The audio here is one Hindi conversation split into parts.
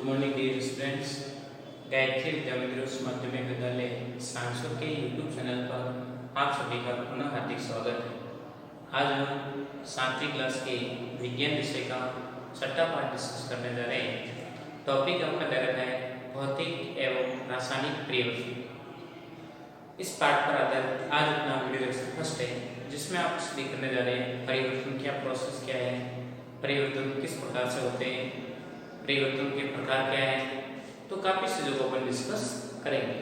Good morning dear students. Gayatri Vidya Mandir उच्च माध्यमिक विद्यालय सांसद के यूट्यूब चैनल पर आप सभी का पुनः हार्दिक स्वागत है। आज हम 7वीं क्लास के विज्ञान विषय का छठा पाठ डिस्कस करने जा रहे हैं। टॉपिक आपका दे रखा है भौतिक एवं रासायनिक परिवर्तन। इस पाठ पर आधारित आज अपना वीडियो लेक्चर फर्स्ट है, जिसमें आप स्टडी करने जा रहे हैं परिवर्तन क्या प्रोसेस क्या है, परिवर्तन किस प्रकार से होते हैं, परिवर्तन के प्रकार क्या है। तो काफी चीजों को अपन डिस्कस करेंगे।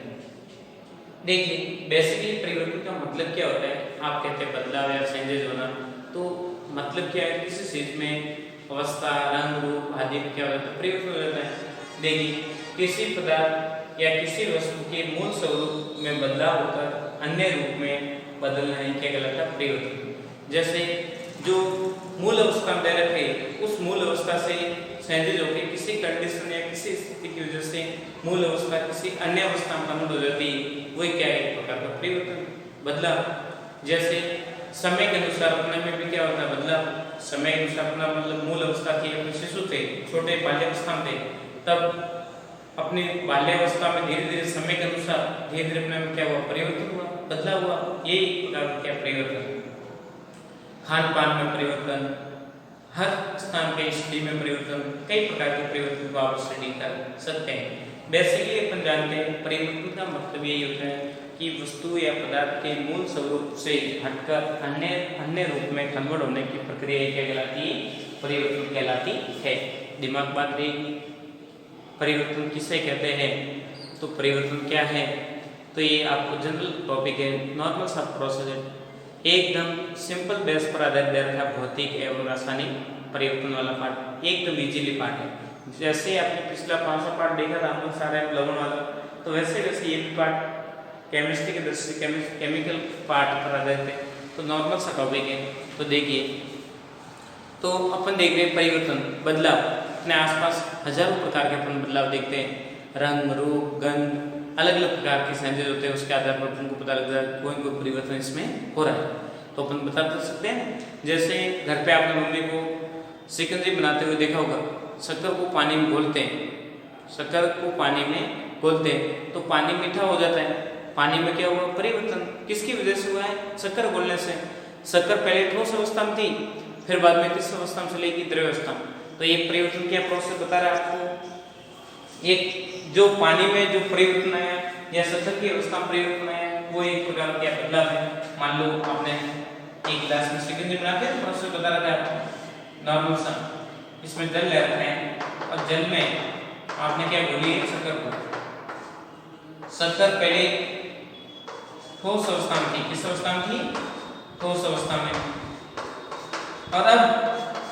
देखिए, बेसिकली परिवर्तन का मतलब क्या होता है। आप कहते हैं बदलाव या चेंजेस होना, तो मतलब क्या है, किसी चीज में अवस्था, रंग, रूप आदि में क्या होता है, परिवर्तन हो जाता है। देखिए, किसी पदार्थ या किसी वस्तु के मूल स्वरूप में बदलाव होकर अन्य रूप में बदलना ही क्या कहलाता है, परिवर्तन। जैसे जो मूल अवस्था में रखे, उस मूल अवस्था से चेंजेज होकर किसी कंडीशन या किसी स्थिति की वजह से मूल अवस्था किसी अन्य अवस्था में कन्वर्ट हो जाती है, वही क्या है, एक प्रकार का परिवर्तन, बदलाव। जैसे समय के अनुसार अपने में भी क्या होता है, बदलाव। समय के अनुसार अपना मतलब मूल अवस्था थी, अपने शिशु थे, छोटे बाल्यावस्था में थे, तब अपनी बाल्यावस्था में धीरे धीरे समय के अनुसार धीरे धीरे अपने में क्या हुआ, परिवर्तन हुआ, बदलाव हुआ। यही प्रकार का क्या परिवर्तन। खान पान में परिवर्तन, हर स्थान के स्थिति में परिवर्तन, कई प्रकार के परिवर्तन को आप स्टडी कर सकते हैं। बेसिकली अपन जानते हैं परिवर्तन का मतलब यही होता है कि वस्तु या पदार्थ के मूल स्वरूप से हटकर अन्य रूप में कन्वर्ट होने की प्रक्रिया क्या कहलाती है, परिवर्तन कहलाती है। दिमाग बात रहेगी, परिवर्तन किसे कहते हैं, तो परिवर्तन क्या है। तो ये आपको जनरल टॉपिक है, नॉर्मल सा प्रोसेस है, एकदम सिंपल बेस पर आधारित दे रखा भौतिक एवं रासायनिक परिवर्तन वाला पार्ट, एकदम इजीली पार्ट है। जैसे आपने पिछला 500 पार्ट देखा था हम लोग सारे लवण वाला, तो वैसे वैसे ये भी पार्ट केमिस्ट्री के दृष्टि से केमिकल पार्ट पर आधारित है, तो नॉर्मल सा टॉपिक है। तो देखिए, तो अपन देख रहे हैं परिवर्तन, बदलाव। अपने आसपास हजारों प्रकार के अपन बदलाव देखते हैं, रंग, रूप, गंध, अलग अलग प्रकार के चेंजेस होते हैं। उसके आधार पर तुमको पता लगता है कोई कोई परिवर्तन इसमें हो रहा है, तो अपन बता सकते हैं। जैसे घर पे आपने मम्मी को शिकंजी बनाते हुए देखा होगा, शक्कर को पानी में घोलते हैं, शक्कर को पानी में घोलते हैं तो पानी मीठा हो जाता है। पानी में क्या हुआ, परिवर्तन, किसकी वजह से हुआ है, शक्कर घोलने से। शक्कर पहले ठोस अवस्था में थी, फिर बाद में किस अवस्था में चलेगी, द्रव अवस्था में। तो ये परिवर्तन क्या प्रोसेस बता रहा है आपको। एक जो पानी में जो परिवर्तन आया या शक्कर की अवस्था में परिवर्तन आया, वो एक प्रकार का बदलाव है। मान लो आपने एक गिलास में शिकंजी बनाते हैं, प्रोसेस बता रहा था नॉर्मल सा, इसमें जल ले रखा है और जल में आपने क्या घोली है, शक्कर को। शक्कर पहले ठोस अवस्था में थी, किस अवस्था में थी, ठोस अवस्था में, और अब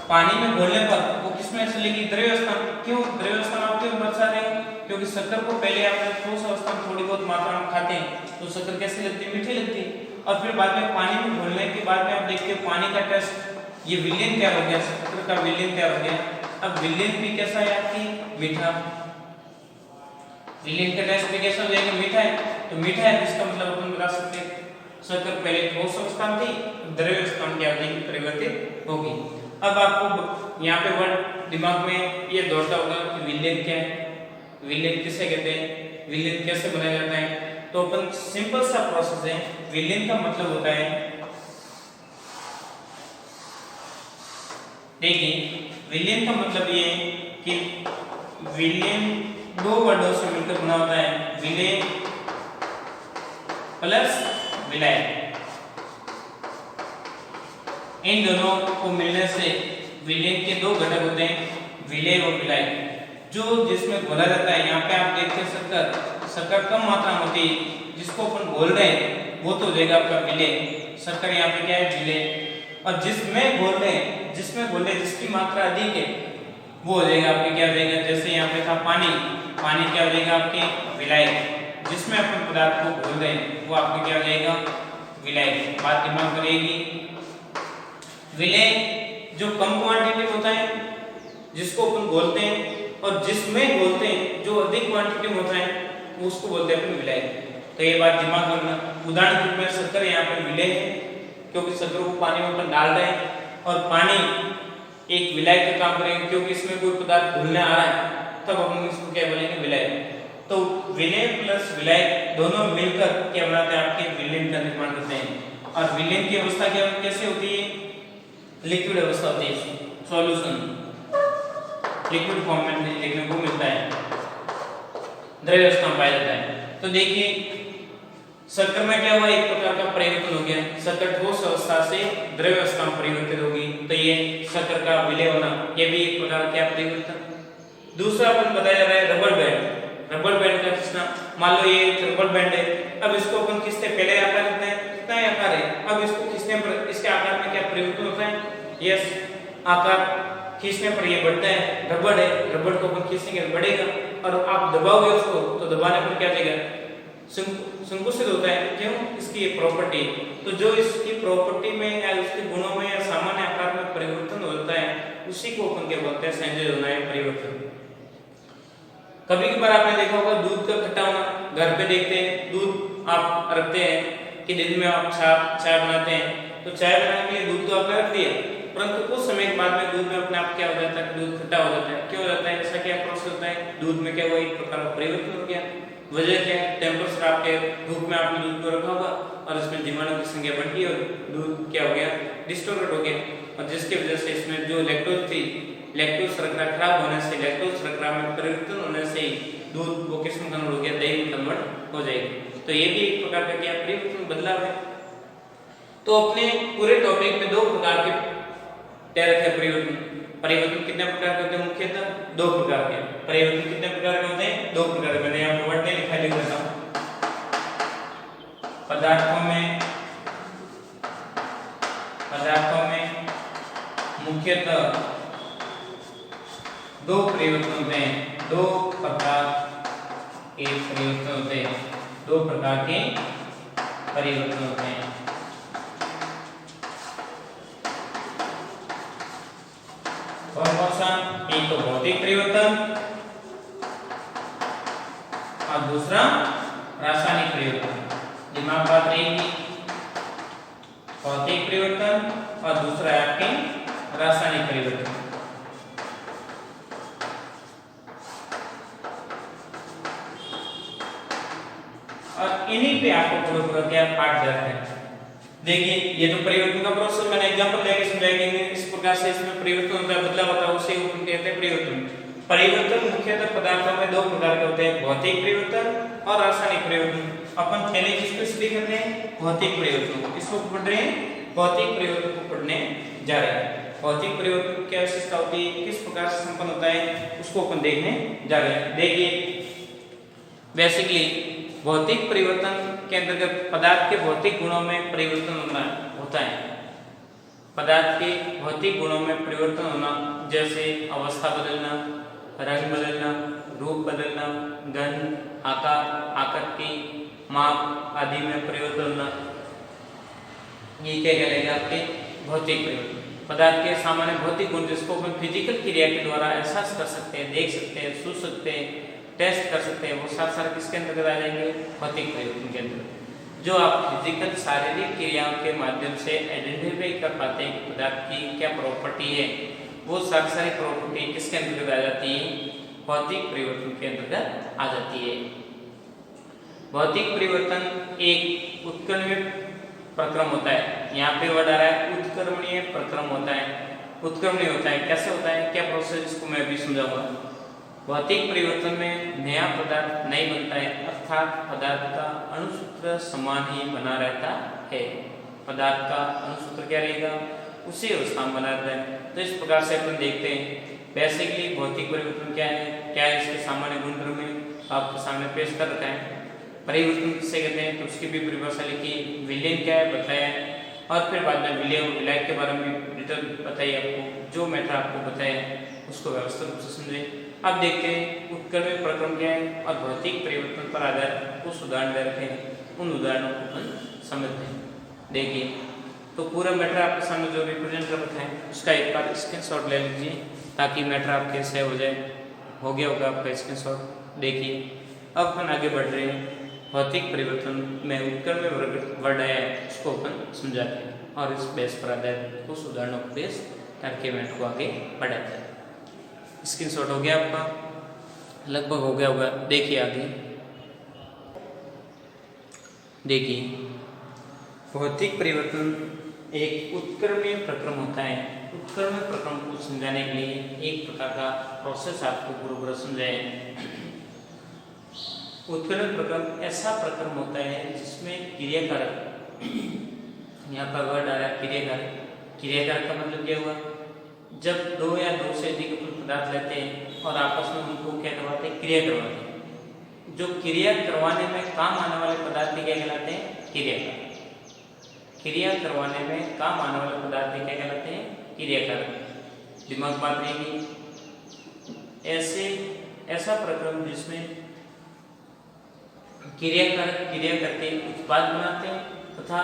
पानी में घोलने पर वो किसमें चलेगी, द्रव अवस्था में। क्यों द्रव अवस्था में आप क्यों बचा रहे हैं, क्योंकि शक्कर को पहले आप ठोस अवस्था में थोड़ी बहुत मात्रा में खाते हैं तो शक्कर कैसी लगती है, मीठी लगती है। और फिर बाद में पानी में घोलने के बाद में आप देखते हो पानी का टेस्ट, ये विलयन तैयार हो गया, शक्कर का विलयन तैयार हो गया। अब विलयन भी कैसा है आपकी, मीठा। विलयन का टेस्ट भी कैसा हो जाएगा, मीठा है। तो मीठा है, इसका मतलब अपन बता सकते हैं शक्कर पहले ठोस अवस्था में थी, द्रव अवस्था में क्या होगी, परिवर्तित होगी। अब आपको यहाँ पे वर्ड दिमाग में ये दौड़ता होगा कि विलयन क्या है, विलयन किसे कहते हैं, विलयन कैसे बनाया जाता है। तो अपन सिंपल सा प्रोसेस है। विलयन का मतलब होता है, देखिए विलयन का मतलब ये है कि विलयन दो वर्डों से मिलकर बना होता है, विलय प्लस विलय। इन दोनों को मिलने से विलयन के दो घटक होते हैं, विलय और विलय। जो जिसमें घोला जाता है, यहाँ पे आप देखते हैं शक्कर कम मात्रा में होती है, जिसको अपन घोल रहे हैं वो तो हो जाएगा आपका विलय। शक्कर यहाँ पे क्या है, विलय। और जिसमें घोल रहे हैं, जिसकी मात्रा अधिक है वो हो जाएगा आपके क्या हो जाएगा, जैसे यहाँ पे था पानी, पानी क्या हो जाएगा आपके, विलय। जिसमें अपन पदार्थ को घोल रहे हैं वो आपके क्या हो जाएगा, विलय। बात दिमाग में रहेगी। विलय जो कम क्वांटिटी में होता है, जिसको अपन घोलते हैं, और जिसमें घोलते हैं जो अधिक क्वांटिटी में होता है, उसको बोलते हैं अपन विलय। तो ये बात दिमाग में रखना। उदाहरण के रूप में शक्कर यहाँ पे विलय है, क्योंकि शक्कर को पानी में अपन डाल रहे हैं और पानी एक विलय का काम करेगा, क्योंकि इसमें कोई पदार्थ घुलने आ रहा है, तब हम इसको क्या बोलेंगे, विलय। तो विलय प्लस विलय दोनों मिलकर क्या बनाते हैं, आपके विलयन का निर्माण करते हैं। और विलयन की अवस्था क्या कैसे होती है, लिक्विड अवस्था होती है, सॉल्यूशन लिक्विड फॉर्म में देखने को मिलता है, द्रव्य अवस्था में पाया जाता है। तो देखिए शक्कर में क्या हुआ, एक प्रकार का परिवर्तन हो गया, शक्कर ठोस अवस्था से द्रव्य अवस्था में परिवर्तित होगी, तो ये शक्कर का विलय होना, ये भी एक प्रकार का परिवर्तन। दूसरा अपन बताया जा रहा है रबर बैंड। रबर बैंड का खींचना, मान लो ये रबर बैंड है, अब इसको अपन खींचते हैं, पहले आकार कितना है, कितना ही आकार है, अब इसको खींचने पर इसके आकार में क्या परिवर्तन होता है, यस आकार खींचने पर ये बढ़ता है, रबड़ है, रबड़ को अपन खींचेंगे तो बढ़ेगा, और आप दबाओगे उसको तो दबाने पर क्या जाएगा, संकुचित होता है। क्यों, इसकी ये प्रॉपर्टी। तो जो इसकी प्रॉपर्टी में या उसके गुणों में या सामान्य आकार में परिवर्तन होता है, उसी को अपन क्या बोलते हैं, संयोजन होना या परिवर्तन। कभी कभार आपने देखा होगा दूध का खट्टा होना, घर पे देखते हैं दूध आप रखते हैं कि दिन में आप चाय बनाते हैं, तो चाय बनाने के लिए दूध तो आपने रख दिया, परंतु कुछ समय के बाद में दूध में अपने आप क्या हो जाता है, दूध खट्टा हो जाता है। क्यों हो जाता है, ऐसा क्या प्रोसेस होता है, दूध में क्या हुआ, एक प्रकार का परिवर्तन हो गया। वजह क्या है, टेम्परेचर आपके धूप में आपने दूध को रखा होगा और इसमें जीवाणु की संख्या बढ़ गई और दूध क्या हो गया, डिस्टोर्टेड हो गया, और जिसकी वजह से इसमें जो लैक्टोज थी, लैक्टोज शर्करा खराब होने से, लैक्टोज शर्करा में परिवर्तन होने से दूध वो किस में कन्वर्ट हो गया, दही में कन्वर्ट हो जाएगी। तो ये भी एक प्रकार का क्या परिवर्तन, बदलाव है। तो अपने पूरे टॉपिक में दो प्रकार के तय रखे परिवर्तन। परिवर्तन कितने प्रकार के होते हैं, मुख्यतः दो प्रकार के। परिवर्तन कितने प्रकार के होते हैं, दो प्रकार के। मैंने यहाँ पे वर्ड नहीं लिखा, लिख देता हूँ। पदार्थों में मुख्यतः दो परिवर्तन होते हैं, दो प्रकार के परिवर्तन होते हैं, दो प्रकार के परिवर्तन होते हैं। कौन कौन सा, एक तो भौतिक परिवर्तन और दूसरा रासायनिक परिवर्तन। दिमाग बात रहेगी, भौतिक परिवर्तन और दूसरा है आपके रासायनिक परिवर्तन। और इन्हीं पे आपको पूरा क्या पाठ दे रखा है। देखिए ये तो परिवर्तन का प्रोसेस मैंने एग्जांपल लेके समझाएंगे, इस प्रकार से इसमें परिवर्तन होता है, बदलाव होता है, उसे हम कहते हैं परिवर्तन। परिवर्तन मुख्यतः पदार्थों में दो प्रकार के होते हैं, भौतिक परिवर्तन और रासायनिक परिवर्तन। अपन पहले किसको स्टडी कर रहे हैं, भौतिक परिवर्तन। किसको पढ़ रहे हैं, भौतिक परिवर्तन को पढ़ने जा रहे हैं। भौतिक परिवर्तन की क्या विशेषता होती है, किस प्रकार से संपन्न होता है, उसको अपन देखने जा रहे हैं। देखिए बेसिकली भौतिक परिवर्तन के अंतर्गत पदार्थ के भौतिक गुणों में परिवर्तन होता है। पदार्थ के भौतिक गुणों में परिवर्तन होना, जैसे अवस्था बदलना, रंग बदलना, रूप बदलना, गंध, आकार, आकृति, माप आदि में परिवर्तन होना, ये क्या कहलाएगा, आपके भौतिक परिवर्तन। पदार्थ के सामान्य भौतिक गुण जिसको अपन फिजिकल क्रिया के द्वारा एहसास कर सकते हैं, देख सकते हैं, छू सकते हैं, टेस्ट कर सकते हैं, वो सारे किसके अंतर्गत आ जाएंगे, भौतिक परिवर्तन के अंतर्गत। जो आप फिजिकल शारीरिक क्रियाओं के माध्यम से आइडेंटिफाई कर पाते हैं कि पदार्थ की क्या प्रॉपर्टी है, वो सारी प्रॉपर्टी किसके अंतर्गत आ जाती है, भौतिक परिवर्तन के अंतर्गत आ जाती है। भौतिक परिवर्तन एक उत्क्रमणीय प्रक्रम होता है। यहाँ पे वर्ड आ रहा है उत्क्रमणीय प्रक्रम होता है। उत्क्रमणीय होता है, कैसे होता है, क्या प्रोसेस, इसको मैं अभी समझाऊंगा। भौतिक परिवर्तन में नया पदार्थ नहीं बनता है, अर्थात पदार्थ का अणुसूत्र समान ही बना रहता है। पदार्थ का अणुसूत्र क्या रहेगा, उसी अवस्था में बना रहता है। तो इस प्रकार से अपन देखते हैं बेसिकली भौतिक परिवर्तन क्या है इसके सामान्य गुणधर्म आपके सामने पेश कर रखा है। परिवर्तन किससे कहते हैं, तो उसकी भी परिभाषा लिखी, विलयन क्या है बताया, और फिर बाद में विलय और विलायक के बारे में डिटेल बताइए। आपको जो मैटर आपको बताया उसको व्यवस्थित रूप से समझे। अब देखते हैं उत्क्रमणीय प्रक्रम क्या है और भौतिक परिवर्तन पर आधारित कुछ उदाहरण दे रखे हैं, उन उदाहरणों को अपन समझते हैं। देखिए तो पूरा मैटर आपके सामने जो रिप्रेजेंट कर रखा है उसका एक बार स्क्रीनशॉट ले लीजिए ताकि मैटर आपके सेव हो जाए। हो गया होगा आपका स्क्रीनशॉट। देखिए अब अपन आगे बढ़ रहे हैं, भौतिक परिवर्तन में उत्क्रमणीय वर्ड आया है उसको अपन समझाते हैं और इस बेस पर आधारित कुछ उदाहरणों को पेश करके मैटर को आगे बढ़ाते हैं। स्क्रीनशॉट हो गया आपका। लगभग हो गया होगा। देखिए आगे, देखिए भौतिक परिवर्तन एक उत्क्रमणीय प्रक्रम होता है। उत्क्रमणीय प्रक्रम को समझाने के लिए एक प्रकार का प्रोसेस आपको पूरा समझाए। उत्क्रमण प्रक्रम ऐसा प्रक्रम होता है जिसमें क्रियाकारक, यहाँ पर वर्ड आ रहा है क्रियाकारक। क्रियाकारक का मतलब क्या हुआ, जब दो या दो से अधिक पदार्थ लेते हैं और आपस में उनको क्या करवाते हैं, क्रिया करवाते हैं। जो क्रिया करवाने में काम आने वाले पदार्थ क्या कहलाते हैं, क्रियाकारक। क्रिया करवाने में काम आने वाले पदार्थ क्या कहलाते हैं, क्रियाकारक। दिमाग बात रहेगी। ऐसा प्रक्रम जिसमें क्रियाकारक क्रिया करके उत्पाद बनाते हैं तथा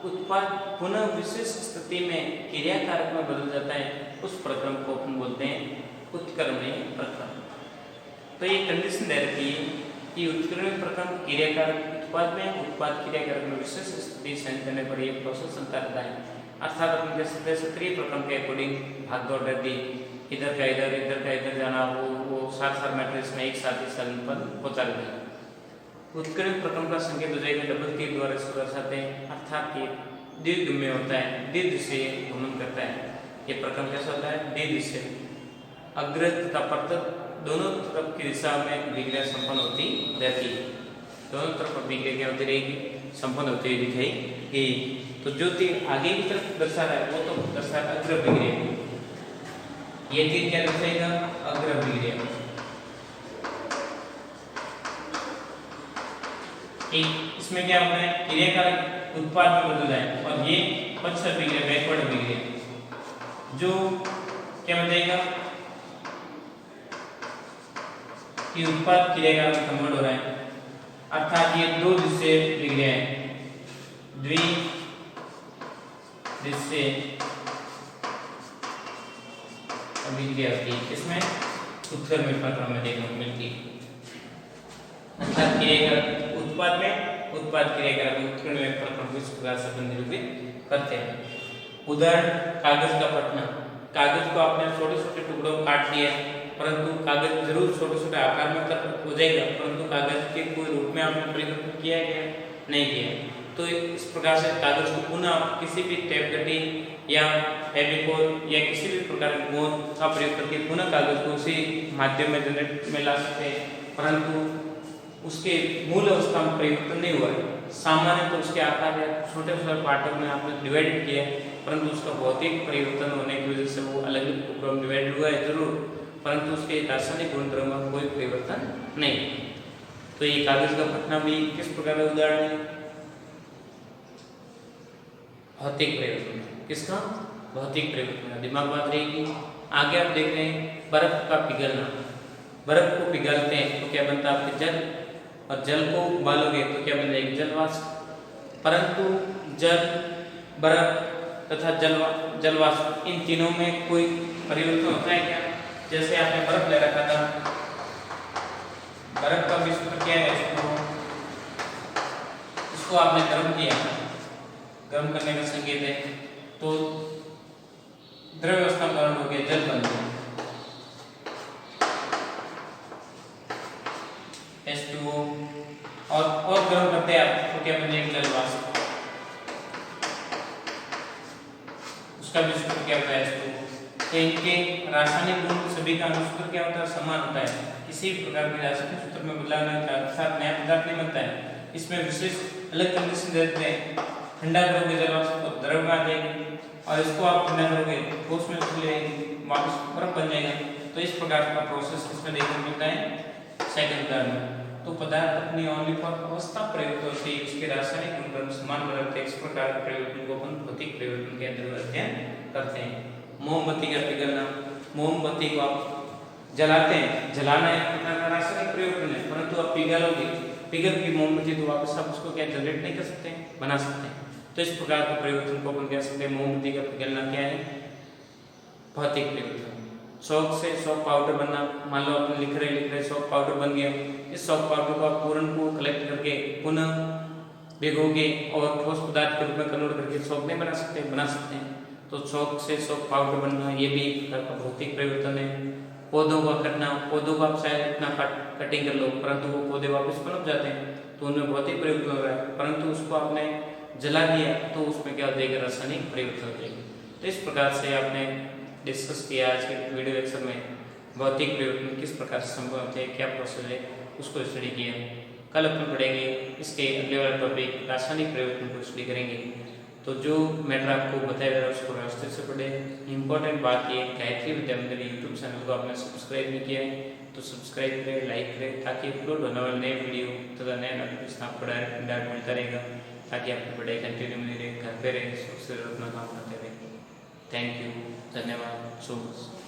उत्पाद पुनः विशेष स्थिति में क्रियाकारक में बदल जाता है, उस प्रक्रम को अपन बोलते हैं उत्क्रमणीय प्रक्रम। तो ये कंडीशन दे रखी है कि उत्क्रमणीय प्रक्रम क्रियाकारक उत्पाद में, उत्पाद क्रियाकारक में विशेष स्थिति सहन करने पर यह प्रोसेस चलता रहता है। अर्थात अपन कह सकते हैं सक्रिय प्रक्रम के अकॉर्डिंग भाग दौड़ रहती, इधर का इधर जाना, वो साथ मैट्रिक्स में एक साथ ही संपन्न होता रहता है। उत्क्रमण प्रक्रम का संकेत हो जाएगा डबल तीर द्वारा इसको दर्शाते हैं, अर्थात ये दीर्घ में होता है, दीर्घ से घूमन करता है। ये प्रक्रम कैसा होता है, दीर्घ से। अग्र तथा पृथक दोनों तरफ की दिशा में अभिक्रिया संपन्न होती रहती है। दोनों तरफ अभिक्रिया क्या होती रहेगी, संपन्न होती हुई दिखाई। तो जो तीर आगे की तरफ दर्शा रहा है वो तो दर्शा अग्र अभिक्रिया, ये तीर क्या दर्शाएगा, अग्र अभिक्रिया। इसमें क्या होता है, क्रियाकारक उत्पाद में बदल जाए और ये पश्च अभिक्रिया, बैकवर्ड अभिक्रिया, जो क्या बन जाएगा कि उत्पाद क्रियाकारक में कन्वर्ट हो रहा है। अर्थात ये दो दिशा अभिक्रिया है, द्विदिशीय अभिक्रिया होती है, इसमें उत्क्रमणीय प्रक्रम में देखने को मिलती है। अर्थात क्रियाकारक उत्पाद में, उत्पाद क्रियाकारक उत्क्रमणीय प्रक्रम को इस प्रकार से निरूपित करते हैं। उदाहरण, कागज का फटना। कागज को आपने छोटे छोटे टुकड़ों में काट दिया, परंतु कागज जरूर छोटे छोटे आकार में हो जाएगा, परंतु कागज के कोई रूप में आपने परिवर्तन किया है क्या, नहीं किया। तो इस प्रकार से कागज को पुनः किसी भी टेप गट्टी या फेविकोल या किसी भी प्रकार के गोंद का प्रयोग करके पुनः कागज को उसी माध्यम में जनरेट में ला सकते हैं, परंतु उसके मूल अवस्था में परिवर्तन नहीं हुआ है। सामान्य तो उसके आकार या छोटे छोटे पार्टों में आपने डिवाइड किया है, परंतु उसका भौतिक परिवर्तन होने की वजह से वो अलग अलग डिवाइड हुआ है जरूर, परंतु उसके रासायनिक गुणधर्मों में कोई परिवर्तन नहीं। तो ये कागज का फटना भी किस प्रकार का उदाहरण है, भौतिक परिवर्तन। किसका, भौतिक परिवर्तन। दिमाग बात रहेगी। आगे आप देख रहे हैं बर्फ का पिघलना। बर्फ को पिघलते हैं तो क्या बनता है, आपके जल, और जल को उबालोगे तो क्या बन जाएगी, जलवाष्प। परंतु जल, बर्फ तथा जलवाष्प, इन तीनों में कोई परिवर्तन होता है क्या? जैसे आपने बर्फ ले रखा था, बर्फ का विस्तार क्या है, इसको आपने गर्म किया, गर्म करने का संकेत है, तो द्रव अवस्था में हो गया, जल बन गया H2O, और गर्म करते हैं आप तो क्या बन जाएगा, जलवाष्प। उसका भी सूत्र क्या होता है, H2O। तो इनके रासायनिक गुण सभी का अनुसूत्र क्या होता है, समान होता है। किसी भी प्रकार के रासायनिक सूत्र में बदलाव नहीं होता, अर्थात नया पदार्थ नहीं बनता है। इसमें विशेष अलग कंडीशन देते हैं, ठंडा करोगे जलवाष्प तो द्रव में आ जाएगी, और इसको आप ठंडा करोगे तो उसमें वापस बर्फ बन जाएगा। तो इस प्रकार का प्रोसेस इसमें देखने को मिलता है सेकंड टर्म में। तो पदार्थ अपनी ओनली फॉर अवस्था परिवर्तन से उसके रासायनिक गुणधर्म समान बदलते हैं। इस प्रकार के परिवर्तन को अपन भौतिक परिवर्तन के अंतर्गत अध्ययन करते हैं। मोमबत्ती का पिघलना, मोमबत्ती को आप जलाते हैं, जलाना एक प्रकार का रासायनिक परिवर्तन है, परंतु आप पिघलोगे, पिघल की मोमबत्ती तो वापस आप उसको क्या जनरेट नहीं कर सकते, बना सकते हैं। तो इस प्रकार के परिवर्तन को अपन कह सकते हैं मोमबत्ती का पिघलना क्या है, भौतिक परिवर्तन। शौक से शौक पाउडर बनना, मान लो अपन लिख रहे शौक पाउडर बन गया, इस शौक पाउडर को आप पूर्ण को कलेक्ट करके पुनः भिगोगे और ठोस पदार्थ के रूप में कन्वर्ट करके शौक नहीं बना सकते, बना सकते हैं। तो शौक से शौक पाउडर बनना ये भी एक प्रकार का भौतिक परिवर्तन है। पौधों का कटना, पौधों को आप शायद इतना कटिंग कर लो परंतु वो पौधे वापस पनप जाते हैं, तो उनमें भौतिक परिवर्तन हो रहा है, परंतु उसको आपने जला दिया तो उसमें क्या हो जाएगा, रासायनिक परिवर्तन हो जाएगा। तो इस प्रकार से आपने डिस्कस किया आज के वीडियो लेक्चर में भौतिक परिवर्तन किस प्रकार से संभव होते हैं, क्या प्रोसेस है, उसको स्टडी किया। कल अपन पढ़ेंगे इसके अगले वाला टॉपिक रासायनिक परिवर्तन को स्टडी करेंगे। तो जो मैटर आपको बताया जा रहा है उसको व्यवस्थित से पढ़े। इंपॉर्टेंट बात ये, गायत्री विद्या मंदिर यूट्यूब चैनल को आपने सब्सक्राइब नहीं किया है तो सब्सक्राइब करें, लाइक करें, ताकि अपलोड होने वाले नए वीडियो तथा नया नोटिफिकेशन आपको डायरेक्ट मिलता रहेगा, ताकि आपकी पढ़ाई कंटिन्यू मिली रहे, घर पे रहे, सुख से अपना काम करते रहे। थैंक यू, धन्यवाद, सो मच।